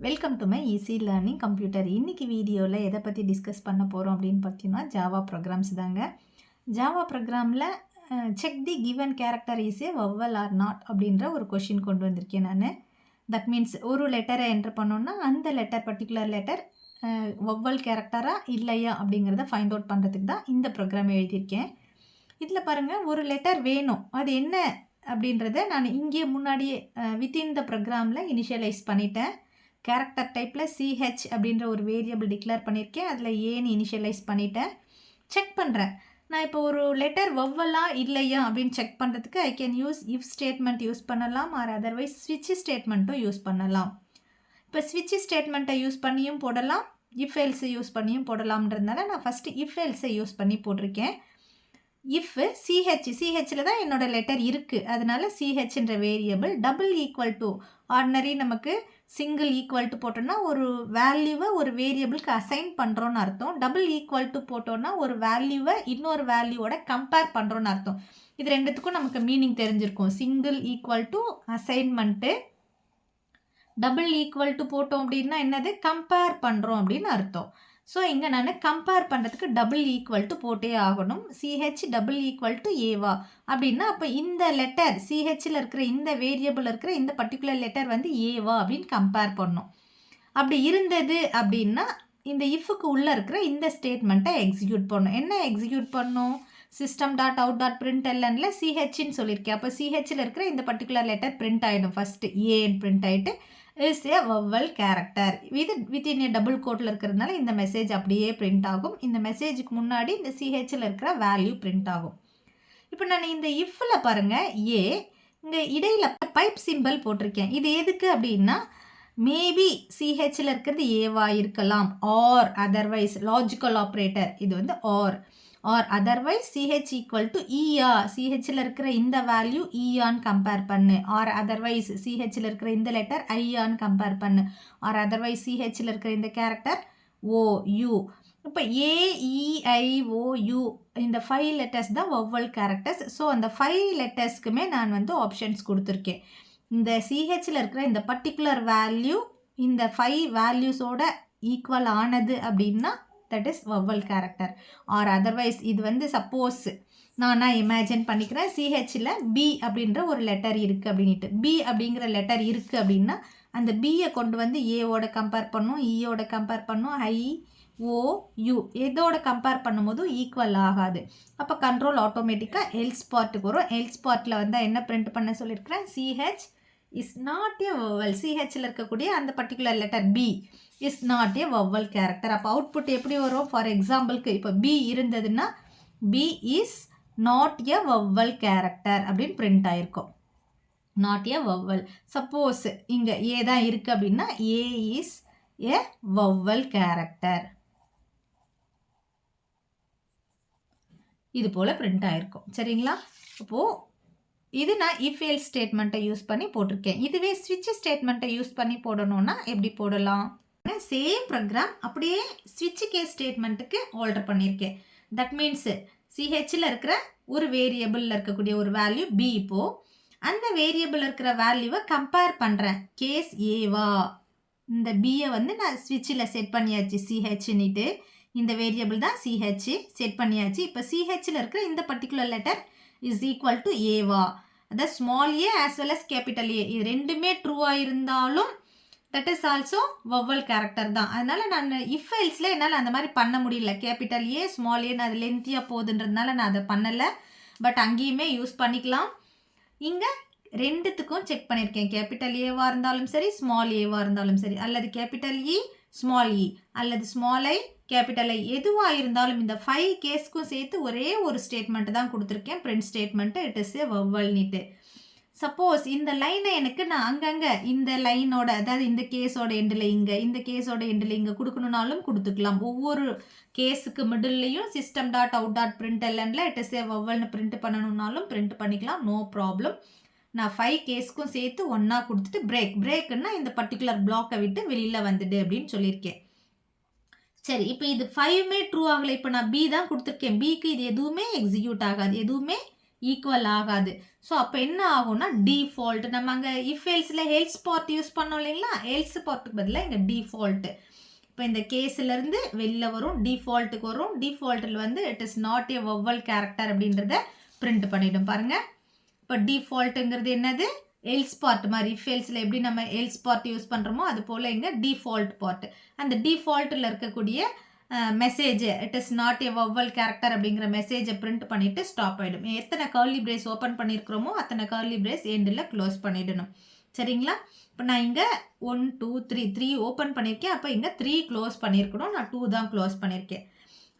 Welcome to my easy learning computer. இன்றைக்கி வீடியோவில் எதை பற்றி டிஸ்கஸ் பண்ண போகிறோம் அப்படின்னு பார்த்தீங்கன்னா ஜாவா ப்ரோக்ராம்ஸ் தாங்க. ஜாவா ப்ரோக்ராமில் check the given character is a vowel or not அப்படின்ற ஒரு கொஷின் கொண்டு வந்திருக்கேன் நான். தட் மீன்ஸ் ஒரு லெட்டரை என்ட்ரு பண்ணோன்னா அந்த லெட்டர் பர்டிகுலர் லெட்டர் வவ்வல் கேரக்டராக இல்லையா அப்படிங்கிறத ஃபைண்ட் அவுட் பண்ணுறதுக்கு தான் இந்த ப்ரோக்ராம் எழுதியிருக்கேன். இதில் பாருங்கள், ஒரு லெட்டர் வேணும், அது என்ன அப்படின்றத நான் இங்கே முன்னாடியே வித்தின் த ப்ரோக்ராமில் இனிஷியலைஸ் பண்ணிட்டேன். கேரக்டர் டைப்பில் சிஹெச் அப்படின்ற ஒரு வேரியபிள் டிக்ளேர் பண்ணியிருக்கேன். அதில் ஏன்னு இனிஷியலைஸ் பண்ணிட்டேன். செக் பண்ணுறேன், நான் இப்போ ஒரு லெட்டர் வவ்வலா இல்லையா அப்படின்னு செக் பண்ணுறதுக்கு I can use if statement use பண்ணலாம், ஆர் அதர்வைஸ் ஸ்விட்ச் ஸ்டேட்மெண்ட்டும் யூஸ் பண்ணலாம். இப்போ ஸ்விட்ச் ஸ்டேட்மெண்ட்டை யூஸ் பண்ணியும் போடலாம், இஃப் எல்ஸை யூஸ் பண்ணியும் போடலாம்ன்றதுனால நான் ஃபஸ்ட்டு இஃப் எல்ஸை யூஸ் பண்ணி போட்டிருக்கேன். இஃப் சிஹெச்சில் தான் என்னோடய லெட்டர் இருக்குது, அதனால் சிஹெச்ன்ற variable double equal to, ordinary நமக்கு சிங்கிள் ஈக்குவல் டு போட்டோன்னா ஒரு வேல்யூவை ஒரு வேரியபிளுக்கு அசைன் பண்ணுறோன்னு அர்த்தம். டபுள் ஈக்குவல் டு போட்டோன்னா ஒரு வேல்யூவை இன்னொரு வேல்யூவோட கம்பேர் பண்ணுறோன்னு அர்த்தம். இது ரெண்டுத்துக்கும் நமக்கு மீனிங் தெரிஞ்சிருக்கும். Single equal to assignment, double equal to போட்டோம் அப்படின்னா என்னது, கம்பேர் பண்ணுறோம் அப்படின்னு அர்த்தம். ஸோ இங்கே நான் கம்பேர் பண்ணுறதுக்கு டபுள் ஈக்குவல் டு போட்டே ஆகணும். சிஹெச் டபுள் ஈக்குவல் டு ஏவா அப்படின்னா அப்போ இந்த லெட்டர் சிஹெச்சில் இருக்கிற இந்த வேரியபிள் இருக்கிற இந்த பர்டிகுலர் லெட்டர் வந்து ஏவா அப்படின்னு கம்பேர் பண்ணணும். அப்படி இருந்தது அப்படின்னா இந்த இஃப்க்கு உள்ளே இருக்கிற இந்த ஸ்டேட்மெண்ட்டை எக்ஸிக்யூட் பண்ணணும். என்ன எக்ஸிக்யூட் பண்ணணும், system dot out dot print எல்என்ல சிஹெச்ன்னு சொல்லியிருக்கேன். அப்போ சிஹெச்சில் இருக்கிற இந்த பர்டிகுலர் லெட்டர் பிரிண்ட் ஆகிடும். ஃபஸ்ட்டு ஏன்னு பிரிண்ட் ஆகிட்டு is a vowel character within a double கோட்டில் இருக்கிறதுனால இந்த மெசேஜ் அப்படியே பிரிண்ட் ஆகும். இந்த மெசேஜுக்கு முன்னாடி இந்த சிஹெச்சில் இருக்கிற வேல்யூ பிரிண்ட் ஆகும். இப்போ நான் இந்த இஃப்பில் பாருங்கள், ஏ இங்கே இடையில் பைப் சிம்பிள் போட்டிருக்கேன். இது எதுக்கு அப்படின்னா மேபி சிஹெச்சில் இருக்கிறது ஏவா இருக்கலாம், ஆர் அதர்வைஸ் லாஜிக்கல் ஆப்ரேட்டர், இது வந்து or otherwise CH equal to ஈஆ, சிஹெச்சில் இருக்கிற இந்த வேல்யூ ஈஆன்னு கம்பேர் பண்ணு, ஆர் அதர்வைஸ் சிஹெச்சில் இருக்கிற இந்த லெட்டர் ஐஆன்னு கம்பேர் பண்ணு, ஆர் அதர்வைஸ் சிஹெச்சில் இருக்கிற இந்த கேரக்டர் ஓயூ. இப்போ ஏஇஐஓயு இந்த 5 லெட்டர்ஸ் தான் வவ்வல் கேரக்டர்ஸ். ஸோ அந்த 5 லெட்டர்ஸ்க்குமே நான் வந்து ஆப்ஷன்ஸ் கொடுத்துருக்கேன். இந்த சிஹெச்சில் இருக்கிற இந்த பர்டிகுலர் வேல்யூ இந்த 5 வேல்யூஸோட ஈக்குவல் ஆனது அப்படின்னா that is vowel character. Or otherwise இது வந்து சப்போஸ் நான் இமேஜின் பண்ணிக்கிறேன், சிஹெச்சில் பி அப்படின்ற ஒரு லெட்டர் இருக்குது அப்படின்ட்டு, பி அப்படிங்கிற லெட்டர் இருக்குது அப்படின்னா அந்த பியை கொண்டு வந்து ஏவோட கம்பேர் பண்ணும், ஈயோட கம்பேர் பண்ணும், ஐஓயு எதோட கம்பேர் பண்ணும்போதும் ஈக்குவல் ஆகாது. அப்போ கண்ட்ரோல் ஆட்டோமேட்டிக்காக எல்ஸ் பார்ட்டுக்கு வரும். எல்ஸ் பார்ட்டில் வந்து என்ன பிரிண்ட் பண்ண சொல்லியிருக்கிறேன், CH is not a vowel, சிஹெச்சில் இருக்கக்கூடிய அந்த particular letter B is not a vowel character. அப்போ அவுட்புட் எப்படி வரும், ஃபார் எக்ஸாம்பிளுக்கு இப்போ பி இருந்ததுன்னா B is not a vowel character அப்படின்னு பிரிண்ட் ஆகிருக்கும், நாட் ஏ வவ்வல். சப்போஸ் இங்கே ஏ தான் இருக்குது அப்படின்னா A is a vowel character, இது போல் பிரிண்ட் ஆகிருக்கும். சரிங்களா? அப்போது இது நான் இஃப் எல் ஸ்டேட்மெண்ட்டை யூஸ் பண்ணி போட்டிருக்கேன். இதுவே ஸ்விட்ச் ஸ்டேட்மெண்ட்டை யூஸ் பண்ணி போடணும்னா எப்படி போடலாம், சேம் ப்ரோக்ராம் அப்படியே ஸ்விட்ச் கேஸ் ஸ்டேட்மெண்ட்டுக்கு ஆல்டர் பண்ணியிருக்கேன். தட் மீன்ஸ் சிஹெச்சில் இருக்கிற ஒரு வேரியபிளில் இருக்கக்கூடிய ஒரு வேல்யூ பி, இப்போது அந்த வேரியபிள் இருக்கிற வேல்யூவை கம்பேர் பண்ணுறேன், கேஸ் ஏவா, இந்த பியை வந்து நான் ஸ்விட்சில் செட் பண்ணியாச்சு சிஹெச்னிட்டு, இந்த வேரியபிள் தான் சிஹெச் செட் பண்ணியாச்சு. இப்போ சிஹெச்சில் இருக்கிற இந்த particular letter is equal to ஏவா, அதாவது small A as well as capital A, இது ரெண்டுமே ட்ரூவாக இருந்தாலும் that is also vowel character தான். அதனால் நான் இஃப் எல்ஸில் என்னால் அந்த மாதிரி பண்ண முடியல, கேபிட்டல் ஏ ஸ்மால் ஏன்னு அது லென்த்தியாக போகுதுன்றதுனால நான் அதை பண்ணலை. பட் அங்கேயுமே யூஸ் பண்ணிக்கலாம். இங்கே ரெண்டுத்துக்கும் செக் பண்ணியிருக்கேன், கேபிட்டல் ஏவாக இருந்தாலும் சரி ஸ்மால் ஏவாக இருந்தாலும் சரி, அல்லது கேபிட்டல் இ ஸ்மால் இ அல்லது ஸ்மால் ஐ கேபிட்டல் ஐ எதுவாக இருந்தாலும் இந்த 5 கேஸ்க்கும் சேர்த்து ஒரே ஒரு ஸ்டேட்மெண்ட் தான் கொடுத்துருக்கேன், print statement, it is a vowel NEET. Suppose இந்த லைனை எனக்கு நான் அங்கங்கே இந்த லைனோட, அதாவது இந்த கேஸோட எண்டில் இங்கே, இந்த கேஸோட எண்டில் இங்கே கொடுக்கணுன்னாலும் கொடுத்துக்கலாம். ஒவ்வொரு கேஸுக்கு மிடில்லையும் system dot out dot print எல்என்ல இட் இஸ் ஏ வவ்வல்னு பிரிண்ட் பண்ணணுன்னாலும் பிரிண்ட் பண்ணிக்கலாம், நோ ப்ராப்ளம். நான் 5 கேஸ்க்கும் சேர்த்து ஒன்றா கொடுத்துட்டு பிரேக்குன்னா இந்த பர்டிகுலர் பிளாக்கை விட்டு வெளியில் வந்துடு அப்படின்னு சொல்லியிருக்கேன். சரி, இப்போ இது 5மே ட்ரூ ஆகலை. இப்போ நான் பி தான் கொடுத்துருக்கேன், பிக்கு இது எதுவுமே எக்ஸிக்யூட் ஆகாது, எதுவுமே ஈக்குவல் ஆகாது. ஸோ அப்போ என்ன ஆகும்னா டிஃபால்ட். நம்ம அங்கே இஃப் எல்ஸில் எல்ஸ் பார்ட் யூஸ் பண்ணோம் இல்லைங்களா, எல்ஸ் பார்ட்டுக்கு பதிலாக இங்கே டிஃபால்ட்டு. இப்போ இந்த கேஸ்லேருந்து வெளில வரும், டிஃபால்ட்டுக்கு வரும். டிஃபால்ட்டில் வந்து it is not a vowel character அப்படின்றத பிரிண்ட் பண்ணிடும் பாருங்கள். இப்போ டிஃபால்ட்டுங்கிறது என்னது, எல்ஸ் பார்ட் மாதிரி. இஃப் எல்ஸில் எப்படி நம்ம எல்ஸ் பார்ட் யூஸ் பண்ணுறோமோ அது போல் இங்கே டிஃபால்ட் பார்ட். அந்த டிஃபால்ட்டில் இருக்கக்கூடிய message it is not a vowel character அப்படிங்கிற மெசேஜை பிரிண்ட் பண்ணிவிட்டு ஸ்டாப் ஆகிடும். எத்தனை கர்லி பிரேஸ் ஓப்பன் பண்ணியிருக்கிறோமோ அத்தனை கர்லி பிரேஸ் எண்டில் க்ளோஸ் பண்ணிடணும். சரிங்களா? இப்போ நான் இங்கே 1 2 3 ஓப்பன் பண்ணியிருக்கேன். அப்போ இங்கே 3 க்ளோஸ் பண்ணியிருக்கணும். நான் 2 தான் க்ளோஸ் பண்ணியிருக்கேன்.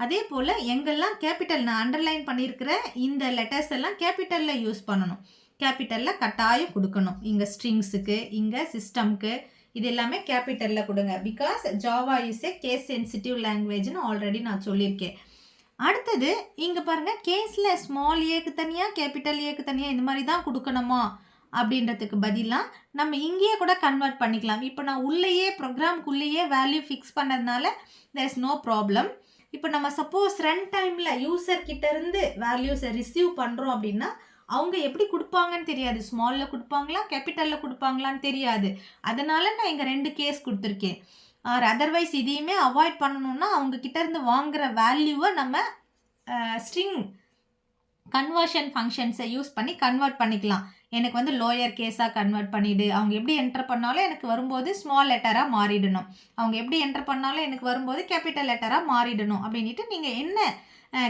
அதே போல் எங்கெல்லாம் கேபிட்டல் நான் அண்டர்லைன் பண்ணியிருக்கிற இந்த லெட்டர்ஸ் எல்லாம் கேபிட்டலில் யூஸ் பண்ணணும். கேபிட்டலில் கட்டாயம் கொடுக்கணும். இங்கே ஸ்ட்ரிங்ஸுக்கு, இங்கே சிஸ்டம்க்கு, இது எல்லாமே கேபிட்டலில் கொடுங்க. Because Java is a case sensitive லாங்குவேஜ்னு ஆல்ரெடி நான் சொல்லியிருக்கேன். அடுத்தது இங்கே பாருங்கள், கேஸில் ஸ்மால் ஏக்கு தனியாக கேபிட்டல் ஏக்கு தனியாக இந்த மாதிரி தான் கொடுக்கணுமா அப்படின்றதுக்கு பதிலாக நம்ம இங்கேயே கூட கன்வெர்ட் பண்ணிக்கலாம். இப்போ நான் உள்ளேயே ப்ரோக்ராம்குள்ளேயே வேல்யூ ஃபிக்ஸ் பண்ணதுனால தேர் இஸ் நோ ப்ராப்ளம். இப்போ நம்ம சப்போஸ் ரன் டைமில் யூசர்கிட்ட இருந்து வேல்யூஸை ரிசீவ் பண்ணுறோம் அப்படின்னா அவங்க எப்படி கொடுப்பாங்கன்னு தெரியாது. ஸ்மாலில் கொடுப்பாங்களா கேபிட்டலில் கொடுப்பாங்களான்னு தெரியாது. அதனால் நான் இங்கே 2 கேஸ் கொடுத்துருக்கேன். அதர்வைஸ் இதையுமே அவாய்ட் பண்ணணுன்னா அவங்கக்கிட்ட இருந்து வாங்குகிற வேல்யூவை நம்ம ஸ்ட்ரிங் கன்வர்ஷன் ஃபங்க்ஷன்ஸை யூஸ் பண்ணி கன்வெர்ட் பண்ணிக்கலாம். எனக்கு வந்து லோயர் கேஸாக கன்வெர்ட் பண்ணிவிடு, அவங்க எப்படி என்டர் பண்ணாலும் எனக்கு வரும்போது ஸ்மால் லெட்டராக மாறிடணும், அவங்க எப்படி என்டர் பண்ணாலும் எனக்கு வரும்போது கேபிட்டல் லெட்டராக மாறிடணும் அப்படின்ட்டு நீங்கள் என்ன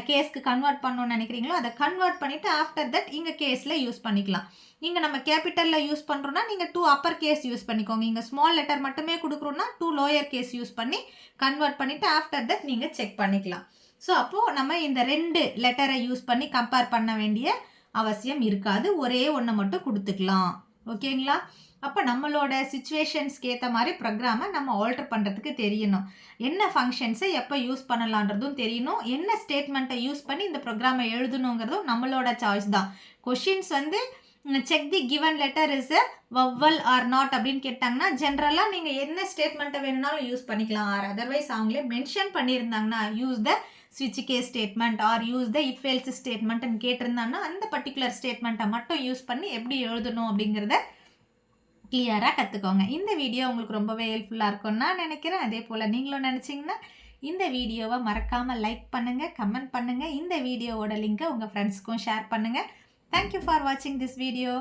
கேஸ்க்கு கன்வெர்ட் பண்ணணும்னு நினைக்கிறீங்களோ அதை கன்வெர்ட் பண்ணிவிட்டு ஆஃப்டர் தட் இங்கே கேஸில் யூஸ் பண்ணிக்கலாம். இங்கே நம்ம கேபிட்டலில் யூஸ் பண்ணுறோன்னா நீங்கள் 2 அப்பர் கேஸ் யூஸ் பண்ணிக்கோங்க. இங்கே ஸ்மால் லெட்டர் மட்டுமே கொடுக்குறோன்னா 2 லோயர் கேஸ் யூஸ் பண்ணி கன்வெர்ட் பண்ணிவிட்டு ஆஃப்டர் தட் நீங்கள் செக் பண்ணிக்கலாம். ஸோ அப்போது நம்ம இந்த 2 லெட்டரை யூஸ் பண்ணி கம்பேர் பண்ண வேண்டிய அவசியம் இருக்காது. ஒரே ஒன்று மட்டும் கொடுத்துக்கலாம். ஓகேங்களா? அப்போ நம்மளோட சிச்சுவேஷன்ஸ்க்கு ஏற்ற மாதிரி ப்ரோக்ராமை நம்ம ஆல்டர் பண்ணுறதுக்கு தெரியணும். என்ன ஃபங்க்ஷன்ஸை எப்போ யூஸ் பண்ணலான்றதும் தெரியணும். என்ன ஸ்டேட்மெண்ட்டை யூஸ் பண்ணி இந்த ப்ரோக்ராமை எழுதணுங்கிறதும் நம்மளோட சாய்ஸ் தான். கொஷின்ஸ் வந்து check the given letter is a vowel or not அப்படின்னு கேட்டாங்கன்னா ஜென்ரலாக நீங்கள் என்ன ஸ்டேட்மெண்ட்டை வேணும்னாலும் யூஸ் பண்ணிக்கலாம். ஆர் அதர்வைஸ் அவங்களே மென்ஷன் பண்ணியிருந்தாங்கன்னா யூஸ் த ஸ்விட்ச் case statement or use the if else ஸ்டேட்மெண்ட்னு கேட்டிருந்தாங்கன்னா அந்த பர்டிகுலர் ஸ்டேட்மெண்ட்டை மட்டும் யூஸ் பண்ணி எப்படி எழுதணும் அப்படிங்கிறத கிளியராக கற்றுக்கோங்க. இந்த வீடியோ உங்களுக்கு ரொம்பவே ஹெல்ப்ஃபுல்லாக இருக்கும்னு நான் நினைக்கிறேன். அதே போல் நீங்களும் நினச்சிங்கன்னா இந்த வீடியோவை மறக்காமல் லைக் பண்ணுங்கள், கமெண்ட் பண்ணுங்கள். இந்த வீடியோவோட லிங்கை உங்கள் ஃப்ரெண்ட்ஸ்க்கும் ஷேர் பண்ணுங்கள். தேங்க்யூ ஃபார் வாட்சிங் திஸ் வீடியோ.